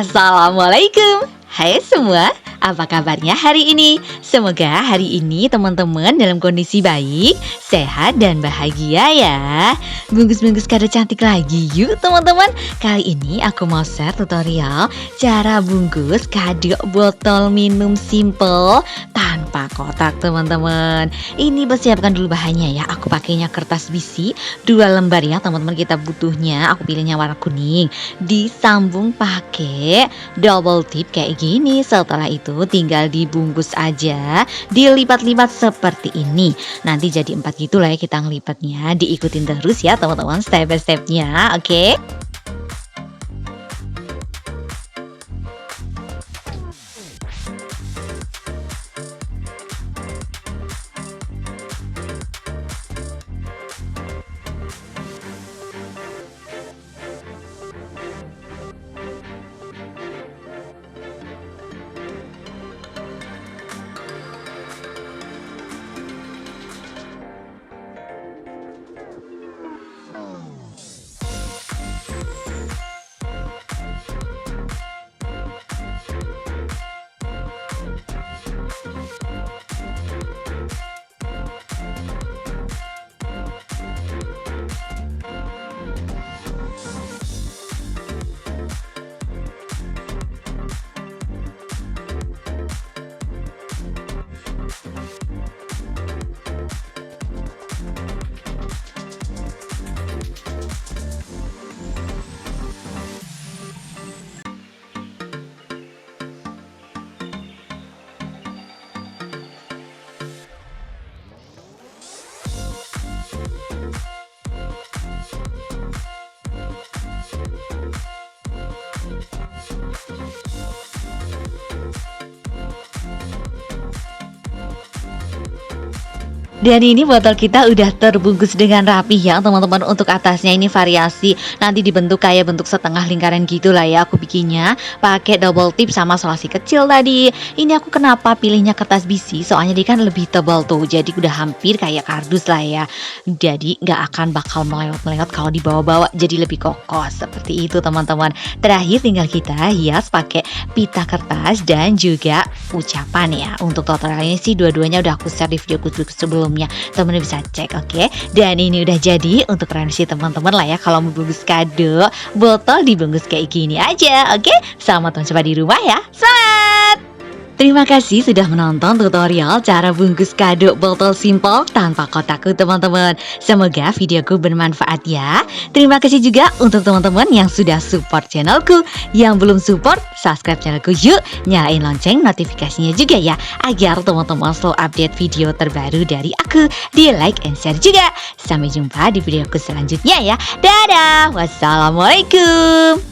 Assalamualaikum. Hai semua, apa kabarnya hari ini? Semoga hari ini teman-teman dalam kondisi baik, sehat dan bahagia ya. Bungkus-bungkus kado cantik lagi yuk teman-teman. Kali ini aku mau share tutorial cara bungkus kado botol minum simple tanpa kotak teman-teman. Ini persiapkan dulu bahannya ya. Aku pakainya kertas bisi 2 lembar ya teman-teman, kita butuhnya. Aku pilihnya warna kuning. Disambung pakai double tip kayak gini. Setelah itu tinggal dibungkus aja, dilipat-lipat seperti ini. Nanti jadi 4 gitu lah ya kita ngelipatnya. Diikutin terus ya teman-teman step by stepnya, oke? Dan ini botol kita udah terbungkus dengan rapi ya teman-teman. Untuk atasnya ini variasi, nanti dibentuk kayak bentuk setengah lingkaran gitu lah ya. Aku bikinnya pakai double tip sama selasi kecil tadi. Ini aku kenapa pilihnya kertas bisi, soalnya dia kan lebih tebal tuh, jadi udah hampir kayak kardus lah ya. Jadi nggak akan bakal melewat-melewat kalau dibawa-bawa, jadi lebih kokoh seperti itu teman-teman. Terakhir tinggal kita hias pakai pita kertas dan juga ucapan ya. Untuk totalnya sih dua-duanya udah aku share di videoku sebelumnya, teman-teman bisa cek, oke? Dan ini udah jadi untuk referensi teman-teman lah ya. Kalau mau bungkus kado botol dibungkus kayak gini aja, oke? Selamat mencoba di rumah ya. Selamat! Terima kasih sudah menonton tutorial cara bungkus kado botol simple tanpa kotakku teman-teman. Semoga videoku bermanfaat ya. Terima kasih juga untuk teman-teman yang sudah support channelku. Yang belum support, subscribe channelku yuk. Nyalain lonceng notifikasinya juga ya, agar teman-teman selalu update video terbaru dari aku. Di like and share juga. Sampai jumpa di videoku selanjutnya ya. Dadah. Wassalamualaikum.